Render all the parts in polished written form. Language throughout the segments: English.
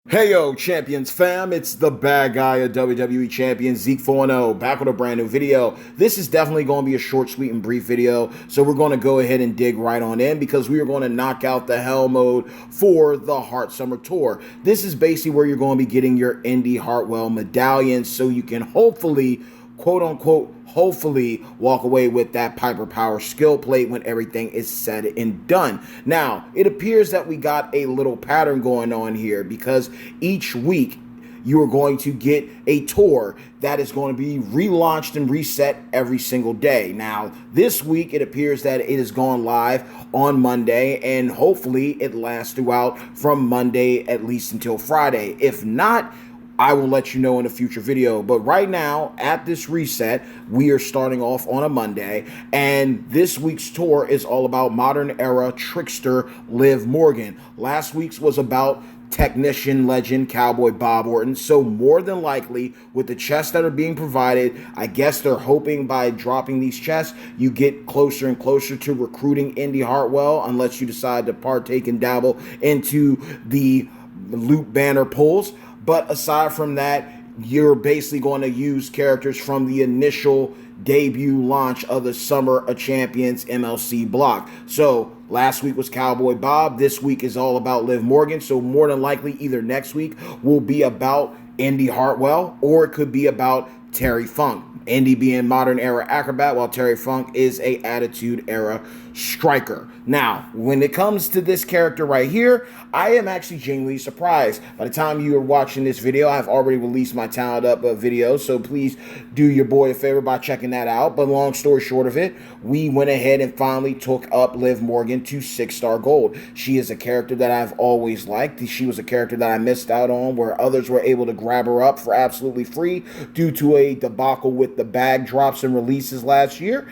Hey yo, Champions fam, it's the bad guy of WWE Champion, Zeke 4-0, back with a brand new video. This is definitely going to be a short, sweet, and brief video, so we're going to go ahead and dig right on in because we are going to knock out the hell mode for the Hart Summer Tour. This is basically where you're going to be getting your Indy Hartwell medallions so you can hopefully, quote-unquote, hopefully walk away with that Piper Power skill plate when everything is said and done. Now, it appears that we got a little pattern going on here because each week you are going to get a tour that is going to be relaunched and reset every single day. Now, this week it appears that it has gone live on Monday, and hopefully it lasts throughout from Monday at least until Friday. If not, I will let you know in a future video. But right now, at this reset, we are starting off on a Monday, and this week's tour is all about modern era trickster Liv Morgan. Last week's was about technician legend Cowboy Bob Orton. So more than likely, with the chests that are being provided, I guess they're hoping by dropping these chests, you get closer and closer to recruiting Indy Hartwell, unless you decide to partake and dabble into the loot banner pulls. But aside from that, you're basically going to use characters from the initial debut launch of the Summer of Champions MLC block. So last week was Cowboy Bob. This week is all about Liv Morgan. So more than likely, either next week will be about Indy Hartwell, or it could be about Terry Funk. Indy being modern era acrobat, while Terry Funk is a attitude era striker. Now, when it comes to this character right here, I am actually genuinely surprised. By the time you are watching this video, I've already released my Talent Up video, so please do your boy a favor by checking that out. But long story short of it, we went ahead and finally took up Liv Morgan to 6-star gold. She is a character that I've always liked. She was a character that I missed out on, where others were able to grab her up for absolutely free due to a debacle with the bag drops and releases last year.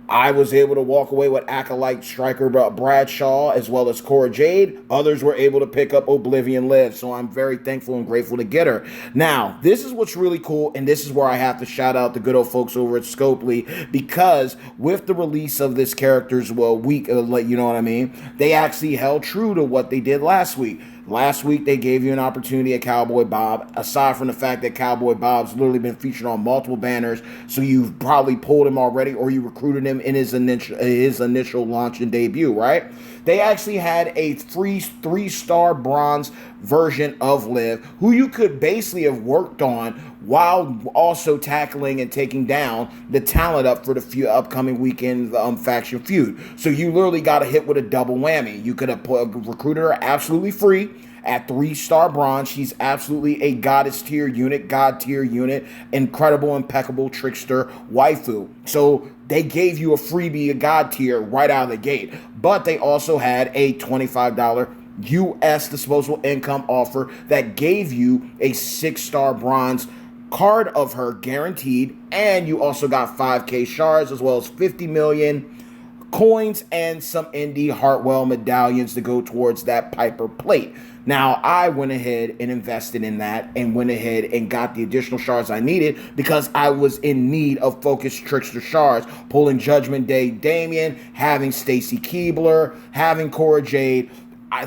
I was able to walk away with Acolyte striker Bradshaw as well as Cora Jade. Others were able to pick up Oblivion Liv, so I'm very thankful and grateful to get her. Now, this is what's really cool, and this is where I have to shout out the good old folks over at Scopely, because with the release of this character's week, you know what I mean, they actually held true to what they did last week. Last week, they gave you an opportunity at Cowboy Bob, aside from the fact that Cowboy Bob's literally been featured on multiple banners, so you've probably pulled him already, or you recruited him in his initial launch and debut, right? They actually had a free 3-star bronze version of Liv, who you could basically have worked on while also tackling and taking down the Talent Up for the upcoming weekend faction feud. So you literally got a hit with a double whammy. You could have recruited her absolutely free at 3-star bronze. She's absolutely a goddess tier unit, god tier unit, incredible, impeccable trickster waifu. So they gave you a freebie, a god tier right out of the gate. But they also had a $25 US disposable income offer that gave you a 6-star bronze card of her guaranteed, and you also got 5k shards as well as 50 million coins and some Indy Hartwell medallions to go towards that Piper plate. Now, I went ahead and invested in that and went ahead and got the additional shards I needed because I was in need of focused trickster shards, pulling Judgment Day Damien, having Stacy Keibler, having Cora Jade.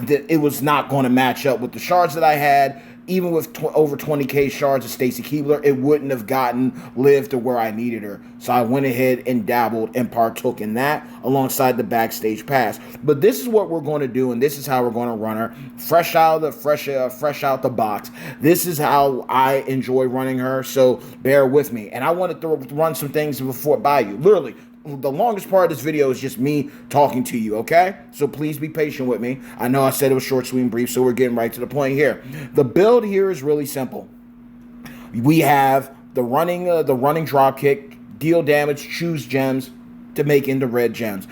It was not going to match up with the shards that I had. Even with over 20k shards of Stacy Keibler, it wouldn't have gotten Liv to where I needed her. So I went ahead and dabbled and partook in that alongside the backstage pass. But this is what we're going to do, and this is how we're going to run her fresh out the box. This is how I enjoy running her. So bear with me. And I wanted to run some things by you. Literally, the longest part of this video is just me talking to you, okay? So please be patient with me. I know I said it was short, sweet, and brief, so we're getting right to the point here. The build here is really simple. We have the running drop kick, deal damage, choose gems to make into red gems.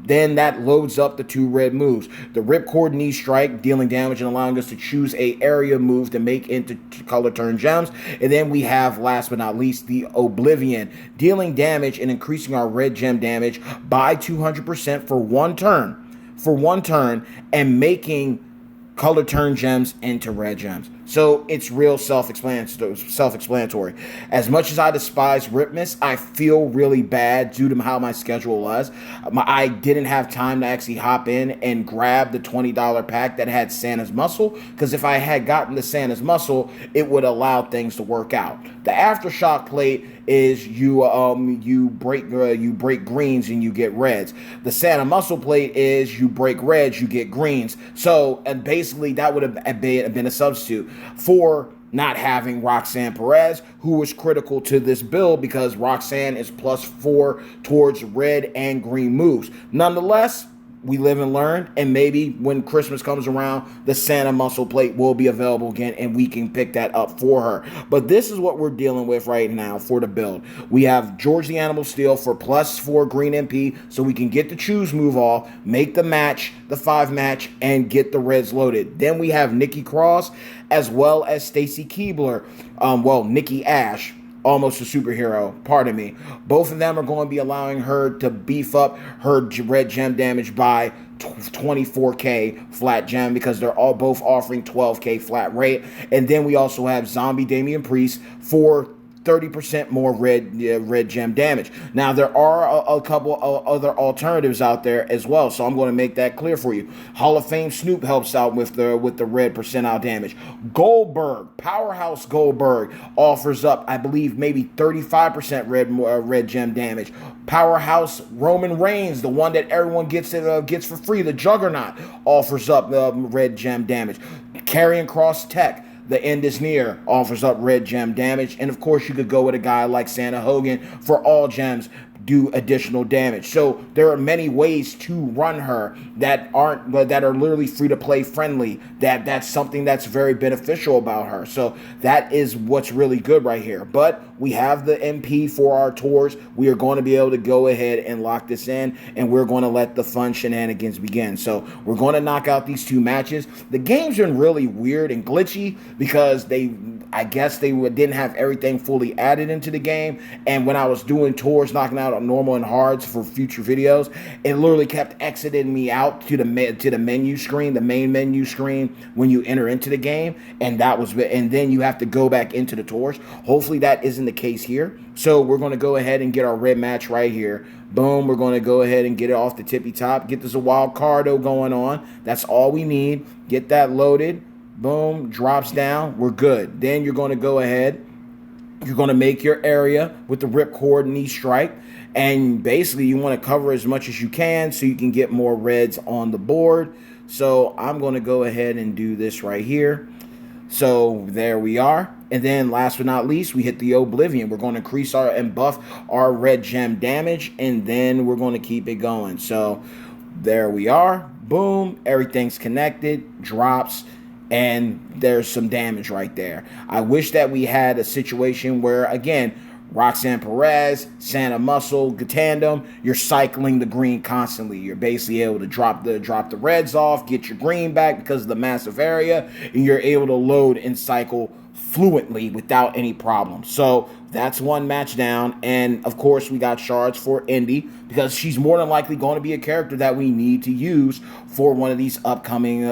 Then that loads up the 2 red moves. The Ripcord Knee Strike, dealing damage and allowing us to choose a area move to make into color turn gems. And then we have, last but not least, the Oblivion, dealing damage and increasing our red gem damage by 200% for one turn. And making color turn gems into red gems. So it's real self-explanatory. As much as I despise Ripmas, I feel really bad due to how my schedule was. I didn't have time to actually hop in and grab the $20 pack that had Santa's Muscle, because if I had gotten the Santa's Muscle, it would allow things to work out. The Aftershock plate is you break greens and you get reds. The Santa Muscle plate is you break reds, you get greens. So, and basically that would have been a substitute for not having Roxanne Perez, who was critical to this build because Roxanne is +4 towards red and green moves. Nonetheless, we live and learn, and maybe when Christmas comes around, the Santa Muscle plate will be available again, and we can pick that up for her. But this is what we're dealing with right now for the build. We have George the Animal Steel for +4 green MP, so we can get the choose move off, make the match, the 5 match, and get the reds loaded. Then we have Nikki Cross, as well as Stacy Keibler, Nikki Ash, almost a superhero, pardon me. Both of them are going to be allowing her to beef up her red gem damage by 24k flat gem, because they're all both offering 12k flat rate. And then we also have Zombie Damian Priest for 30% more red gem damage. Now, there are a couple of other alternatives out there as well, so I'm going to make that clear for you. Hall of Fame Snoop helps out with the red percentile damage. Goldberg, Powerhouse Goldberg, offers up, I believe, maybe 35% red gem damage. Powerhouse Roman Reigns, the one that everyone gets for free, the Juggernaut, offers up red gem damage. Karrion Kross Tech, The End Is Near, offers up red gem damage. And of course, you could go with a guy like Santa Hogan for all gems, do additional damage. So there are many ways to run her that are literally free to play friendly. That's something that's very beneficial about her. So that is what's really good right here. But we have the MP for our tours. We are going to be able to go ahead and lock this in, and we're going to let the fun shenanigans begin. So we're going to knock out these 2 matches. The game's been really weird and glitchy because I guess they didn't have everything fully added into the game. And when I was doing tours, knocking out on normal and hards for future videos, it literally kept exiting me out to the menu screen, the main menu screen when you enter into the game, and then you have to go back into the tours. Hopefully that isn't the case here. So we're going to go ahead and get our red match right here. Boom, we're going to go ahead and get it off the tippy top. Get this a wild cardo going on. That's all we need. Get that loaded. Boom, drops down. We're good. Then you're going to go ahead. You're going to make your area with the ripcord knee strike. And basically, you want to cover as much as you can so you can get more reds on the board. So I'm going to go ahead and do this right here. So there we are. And then last but not least, we hit the Oblivion. We're going to increase and buff our red gem damage, and then we're going to keep it going. So there we are. Boom. Everything's connected. Drops. And there's some damage right there. I wish that we had a situation where, again, Roxanne Perez, Santa Muscle, tandem, you're cycling the green constantly. You're basically able to drop the reds off, get your green back because of the massive area, and you're able to load and cycle fluently without any problem. So that's one match down. And of course, we got shards for Indy because she's more than likely going to be a character that we need to use for one of these upcoming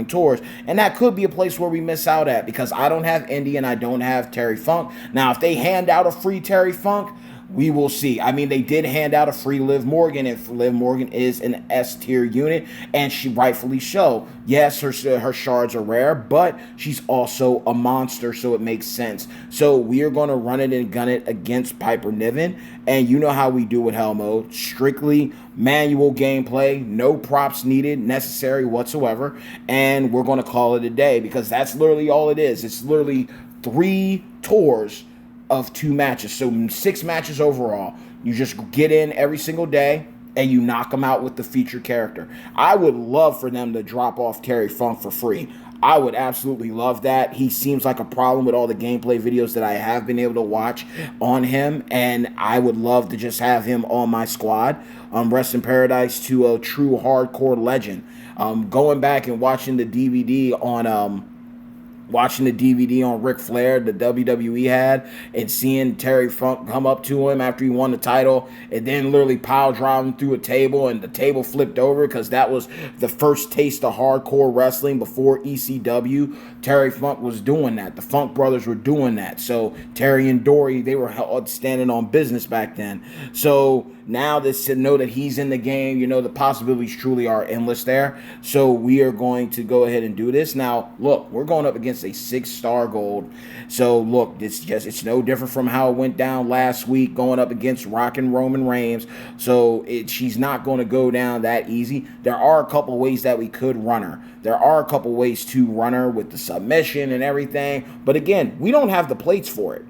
tours. And that could be a place where we miss out at, because I don't have Indy and I don't have Terry Funk. Now, if they hand out a free Terry Funk, we will see. I mean, they did hand out a free Liv Morgan, and Liv Morgan is an S-tier unit, and she rightfully so. Yes, her shards are rare, but she's also a monster, so it makes sense. So we are going to run it and gun it against Piper Niven, and you know how we do with Hell Mode. Strictly manual gameplay, no props needed, necessary whatsoever, and we're going to call it a day, because that's literally all it is. It's literally 3 tours of 2 matches, so 6 matches overall. You just get in every single day and you knock them out with the featured character. I would love for them to drop off Terry Funk for free. I would absolutely love that. He seems like a problem with all the gameplay videos that I have been able to watch on him, and I would love to just have him on my squad. Rest in paradise to a true hardcore legend. Going back and watching the DVD watching the DVD on Ric Flair, the WWE had, and seeing Terry Funk come up to him after he won the title and then literally pile drive him through a table and the table flipped over because that was the first taste of hardcore wrestling before ECW. Terry Funk was doing that. The Funk brothers were doing that. So Terry and Dory, they were standing on business back then. So now to know that he's in the game, the possibilities truly are endless there. So we are going to go ahead and do this. Now, look, we're going up against a 6-star gold. So look, it's no different from how it went down last week going up against Rockin' Roman Reigns. So she's not going to go down that easy. There are a couple ways that we could run her. There are a couple ways to run her with the submission and everything. But again, we don't have the plates for it.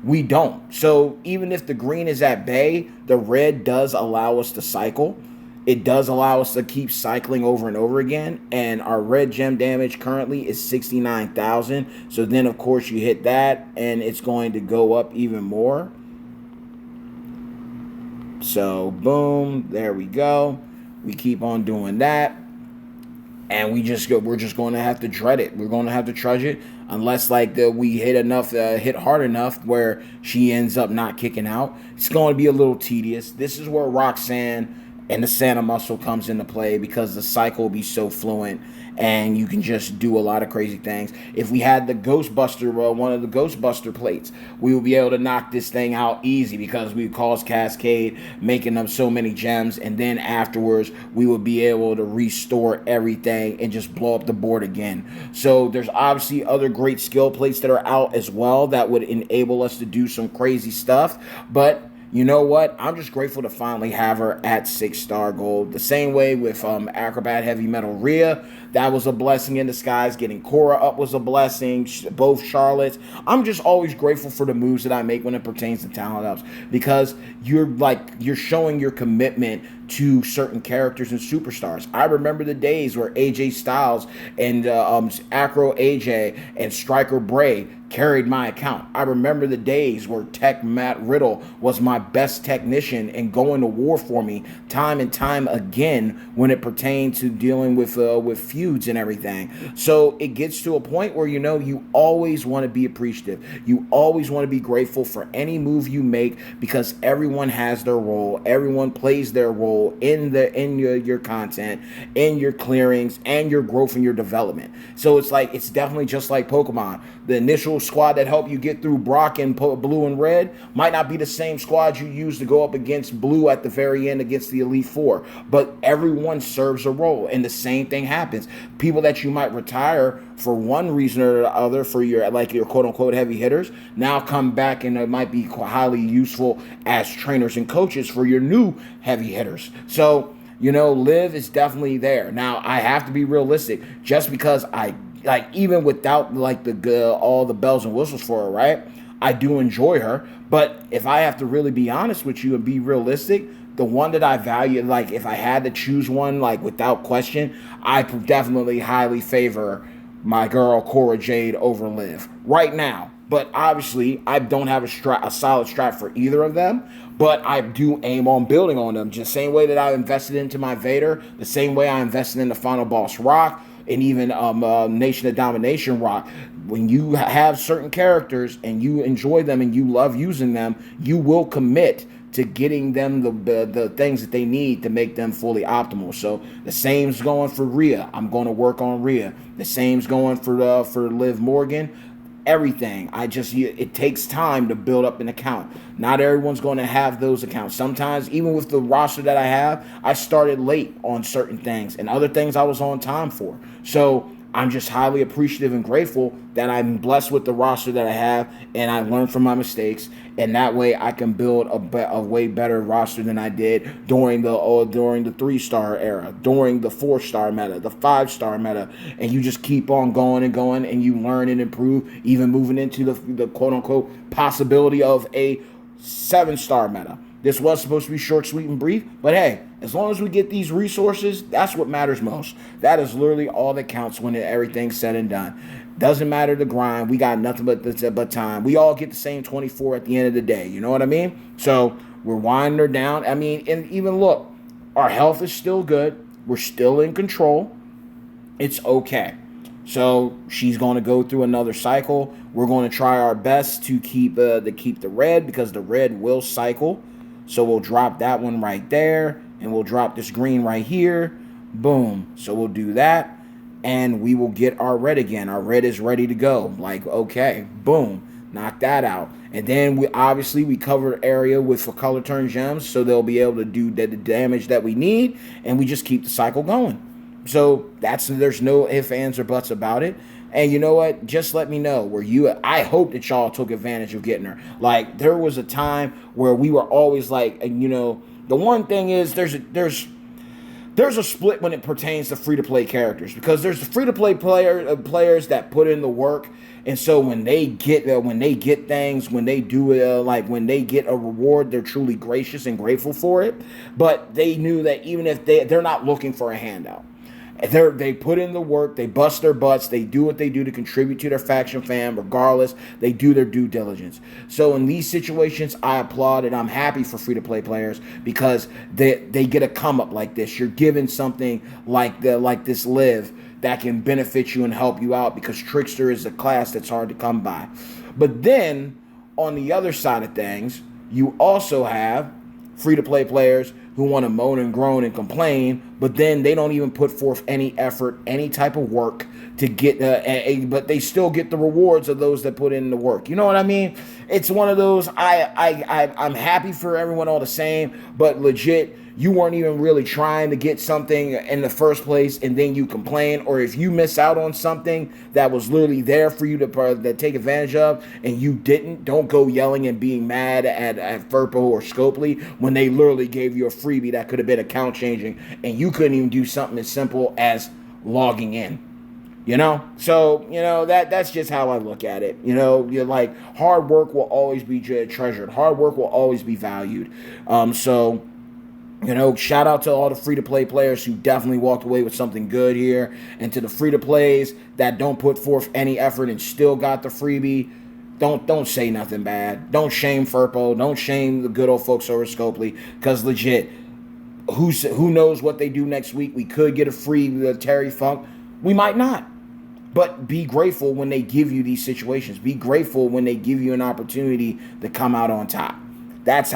We don't. So even if the green is at bay, the red does allow us to cycle. It does allow us to keep cycling over and over again. And our red gem damage currently is 69,000. So then, of course, you hit that, and it's going to go up even more. So, boom. There we go. We keep on doing that. And we're just going to have to dread it. We're going to have to trudge it unless we hit hard enough where she ends up not kicking out. It's going to be a little tedious. This is where Roxanne and the Santa muscle comes into play because the cycle will be so fluent and you can just do a lot of crazy things. If we had the Ghostbuster, one of the Ghostbuster plates, we would be able to knock this thing out easy because we would cause Cascade, making them so many gems, and then afterwards we would be able to restore everything and just blow up the board again. So there's obviously other great skill plates that are out as well that would enable us to do some crazy stuff, but you know what? I'm just grateful to finally have her at 6-star gold. The same way with Acrobat Heavy Metal Rhea. That was a blessing in disguise. Getting Cora up was a blessing. Both Charlottes. I'm just always grateful for the moves that I make when it pertains to talent ups. Because you're showing your commitment to certain characters and superstars. I remember the days where AJ Styles and Acro AJ and Striker Bray carried my account. I remember the days where Tech Matt Riddle was my best technician and going to war for me time and time again when it pertained to dealing with feuds and everything. So it gets to a point where you always want to be appreciative. You always want to be grateful for any move you make because everyone has their role. Everyone plays their role in your content, in your clearings, and your growth and your development. So it's definitely just like Pokemon. The initial squad that helped you get through Brock and Blue and Red might not be the same squad you use to go up against Blue at the very end against the Elite Four, but everyone serves a role, and the same thing happens. People that you might retire for one reason or the other for your quote-unquote heavy hitters now come back, and it might be highly useful as trainers and coaches for your new heavy hitters. So Liv is definitely there. Now I have to be realistic. Just because even without all the bells and whistles for her, right? I do enjoy her, but if I have to really be honest with you and be realistic, the one that I value, if I had to choose one, without question, I definitely highly favor my girl Cora Jade over Liv right now. But obviously, I don't have a solid strat for either of them. But I do aim on building on them. Just the same way that I invested into my Vader, the same way I invested in the Final Boss Rock, and even Nation of Domination Rock. When you have certain characters and you enjoy them and you love using them, you will commit to getting them the things that they need to make them fully optimal. So the same's going for Rhea. I'm going to work on Rhea. The same's going for Liv Morgan. Everything. It takes time to build up an account. Not everyone's going to have those accounts. Sometimes, even with the roster that I have, I started late on certain things, and other things I was on time for. So I'm just highly appreciative and grateful that I'm blessed with the roster that I have, and I learned from my mistakes, and that way I can build a way better roster than I did during the 3-star era, during the 4-star meta, the 5-star meta, and you just keep on going and going, and you learn and improve, even moving into the quote-unquote possibility of a 7-star meta. This was supposed to be short, sweet, and brief, but hey, as long as we get these resources, that's what matters most. That is literally all that counts when everything's said and done. Doesn't matter the grind. We got nothing but time. We all get the same 24 at the end of the day. You know what I mean? So we're winding her down. I mean, and even look, our health is still good. We're still in control. It's okay. So she's going to go through another cycle. We're going to try our best to keep the red, because the red will cycle. So we'll drop that one right there, and we'll drop this green right here. Boom. So we'll do that, and we will get our red again. Our red is ready to go. Like, okay, boom, knock that out. And then we cover area with for color turn gems, so they'll be able to do the damage that we need, and we just keep the cycle going. So there's no ifs, ands, or buts about it. And you know what? Just let me know I hope that y'all took advantage of getting her. Like, there was a time where we were always like, the one thing is there's a split when it pertains to free-to-play characters, because there's the free-to-play players that put in the work, and so when they get things, when they do when they get a reward, they're truly gracious and grateful for it. But they knew that even if they're not looking for a handout. They put in the work, they bust their butts, they do what they do to contribute to their faction fam, regardless, they do their due diligence. So in these situations, I applaud and I'm happy for free-to-play players, because they get a come-up like this. You're given something like this live that can benefit you and help you out, because Trickster is a class that's hard to come by. But then, on the other side of things, you also have free-to-play players who want to moan and groan and complain, but then they don't even put forth any effort, any type of work to get, but they still get the rewards of those that put in the work. You know what I mean? It's one of those, I'm happy for everyone all the same, but legit, you weren't even really trying to get something in the first place, and then you complain. Or if you miss out on something that was literally there for you to take advantage of, and you didn't, don't go yelling and being mad at Furpo or Scopely when they literally gave you a freebie that could have been account changing, and you couldn't even do something as simple as logging in. So that's just how I look at it. You're like, hard work will always be treasured. Hard work will always be valued. Shout out to all the free-to-play players who definitely walked away with something good here. And to the free-to-plays that don't put forth any effort and still got the freebie, don't say nothing bad. Don't shame Furpo. Don't shame the good old folks over Scopely. Because legit, who knows what they do next week? We could get a free Terry Funk. We might not. But be grateful when they give you these situations. Be grateful when they give you an opportunity to come out on top. That's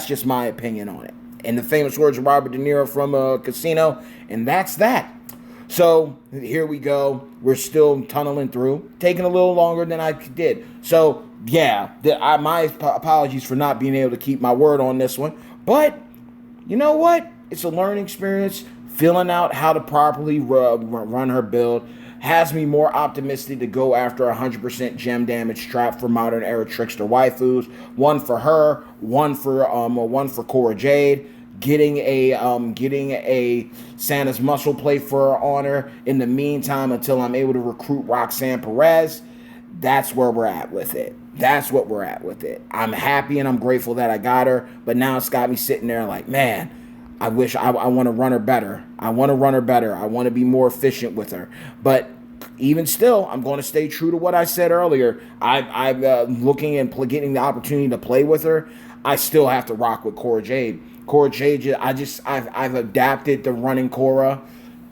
just my opinion on it. In the famous words of Robert De Niro from Casino, and that's that. So here we go. We're still tunneling through, taking a little longer than I did. So yeah, my apologies for not being able to keep my word on this one. But you know what? It's a learning experience. Filling out how to properly run her build has me more optimistic to go after 100% gem damage trap for modern era trickster waifus. One for her, one for Cora Jade. Getting a Santa's muscle plate for her honor in the meantime until I'm able to recruit Roxanne Perez. That's where we're at with it. That's what we're at with it. I'm happy and I'm grateful that I got her, but now it's got me sitting there like, man, I wish I want to run her better. I want to be more efficient with her. But even still, I'm going to stay true to what I said earlier. I'm looking and getting the opportunity to play with her. I still have to rock with Cora Jade. Cora Jade, I've adapted to running Cora,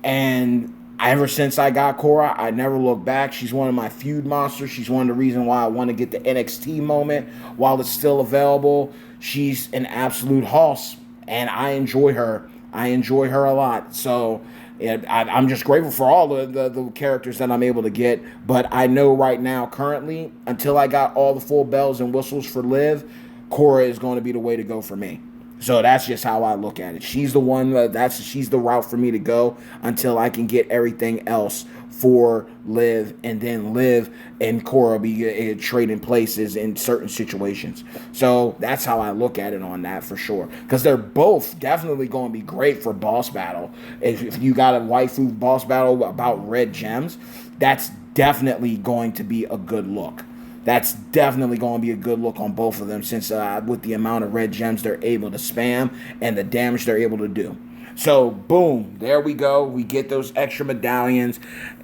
and ever since I got Cora, I never look back. She's one of my feud monsters. She's one of the reasons why I want to get the NXT moment while it's still available. She's an absolute hoss. And I enjoy her. I enjoy her a lot. So I'm just grateful for all the characters that I'm able to get. But I know right now, currently, until I got all the full bells and whistles for Liv, Cora is going to be the way to go for me. So that's just how I look at it. She's the one, she's the route for me to go until I can get everything else for Liv, and then Liv and Cora be trading places in certain situations. So that's how I look at it on that for sure. Because they're both definitely going to be great for boss battle. If you got a waifu boss battle about red gems, that's definitely going to be a good look. That's definitely going to be a good look on both of them, since with the amount of red gems they're able to spam and the damage they're able to do. So, boom, there we go. We get those extra medallions.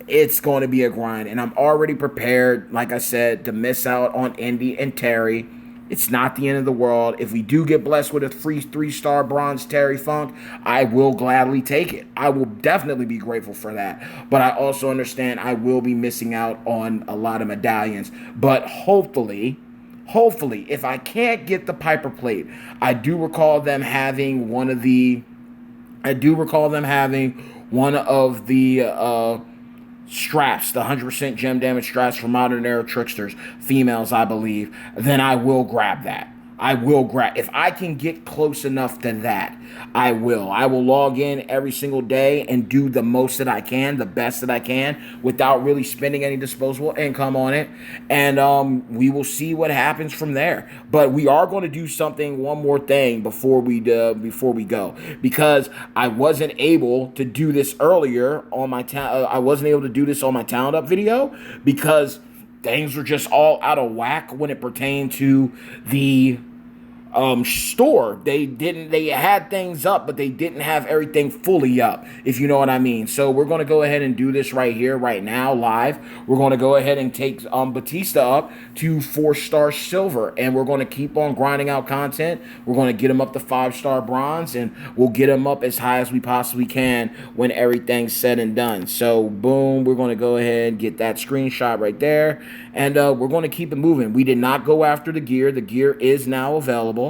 It's going to be a grind, and I'm already prepared, like I said, to miss out on Indy and Terry. It's not the end of the world. If we do get blessed with a free 3-star bronze Terry Funk, I will gladly take it. I will definitely be grateful for that. But I also understand I will be missing out on a lot of medallions. But hopefully, if I can't get the Piper Plate, I do recall them having one of the straps, the 100% gem damage straps for Modern Era Tricksters, females, I believe. Then I will grab that. If I can get close enough to that, I will. I will log in every single day and do the most that I can, the best that I can, without really spending any disposable income on it. And we will see what happens from there. But we are going to do one more thing before we go, because I wasn't able to do this earlier on my I wasn't able to do this on my Talent Up video because things were just all out of whack when it pertained to the store. They had things up, but they didn't have everything fully up, if you know what I mean. So we're going to go ahead and do this right here, right now, live. We're going to go ahead and take Batista up to 4-star silver, and we're going to keep on grinding out content. We're going to get him up to 5-star bronze, and we'll get him up as high as we possibly can when everything's said and done. So boom, we're going to go ahead and get that screenshot right there, and we're going to keep it moving. We did not go after the gear. The gear is now available.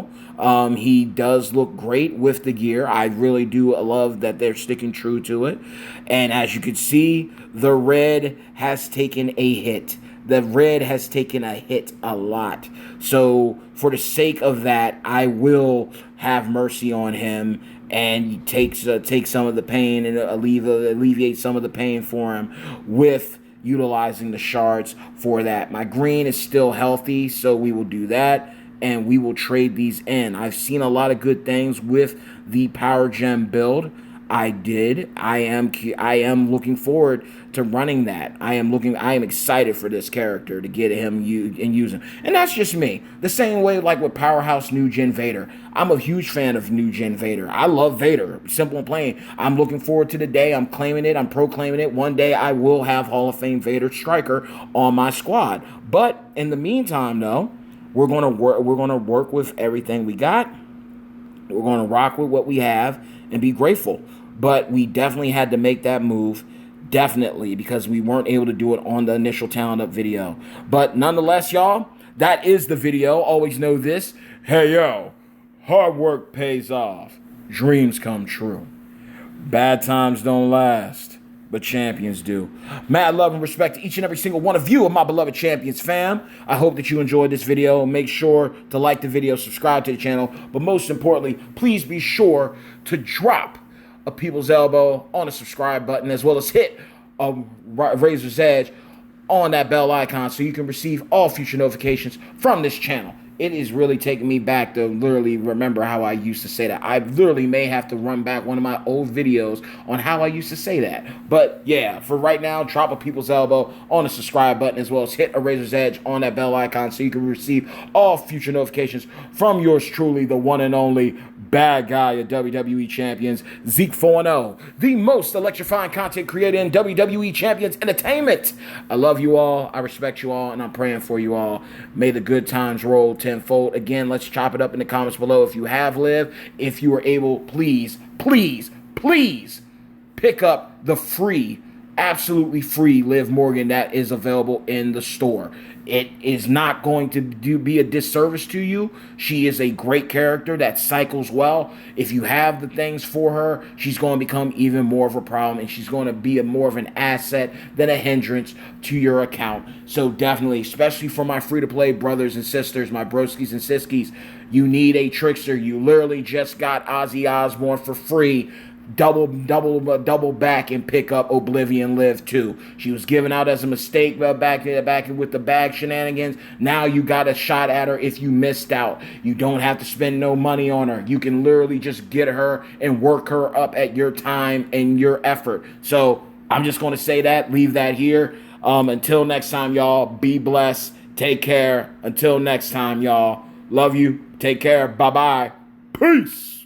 He does look great with the gear. I really do love that they're sticking true to it. And as you can see, the red has taken a hit. The red has taken a hit a lot. So for the sake of that, I will have mercy on him and take some of the pain and alleviate some of the pain for him with utilizing the shards for that. My green is still healthy, so we will do that. And we will trade these in. I've seen a lot of good things with the Power Gem build. I am looking forward to running that. I am excited for this character to get him and use him. And that's just me. The same way like with Powerhouse New Gen Vader. I'm a huge fan of New Gen Vader. I love Vader. Simple and plain. I'm looking forward to the day. I'm claiming it. I'm proclaiming it. One day I will have Hall of Fame Vader Striker on my squad. But in the meantime, though, we're gonna work with everything we got. We're gonna rock with what we have and be grateful. But we definitely had to make that move, definitely, because we weren't able to do it on the initial Talent Up video. But nonetheless, y'all, that is the video. Always know this. Hey, yo, hard work pays off. Dreams come true. Bad times don't last, but champions do. Mad love and respect to each and every single one of you, of my beloved champions fam. I hope that you enjoyed this video. Make sure to like the video, subscribe to the channel, but most importantly, please be sure to drop a people's elbow on the subscribe button, as well as hit a razor's edge on that bell icon so you can receive all future notifications from this channel. It is really taking me back to literally remember how I used to say that. I literally may have to run back one of my old videos on how I used to say that. But yeah, for right now, drop a people's elbow on the subscribe button, as well as hit a razor's edge on that bell icon so you can receive all future notifications from yours truly, the one and only bad guy of WWE Champions, Zeke 4-0, the most electrifying content creator in WWE Champions Entertainment. I love you all, I respect you all, and I'm praying for you all. May the good times roll tenfold. Again, let's chop it up in the comments below. If you have lived, if you are able, please pick up the free, absolutely free Liv Morgan that is available in the store. It is not going to be a disservice to you. She is a great character that cycles well. If you have the things for her, she's going to become even more of a problem, and she's going to be more of an asset than a hindrance to your account. So definitely, especially for my free-to-play brothers and sisters, my broskies and siskies, you need a trickster. You literally just got Ozzy Osbourne for free. Double back and pick up Oblivion Live 2. She was given out as a mistake back with the bag shenanigans. Now you got a shot at her if you missed out. You don't have to spend no money on her. You can literally just get her and work her up at your time and your effort. So I'm just going to say that, leave that here. Until next time, y'all, be blessed. Take care. Until next time, y'all. Love you. Take care. Bye-bye. Peace.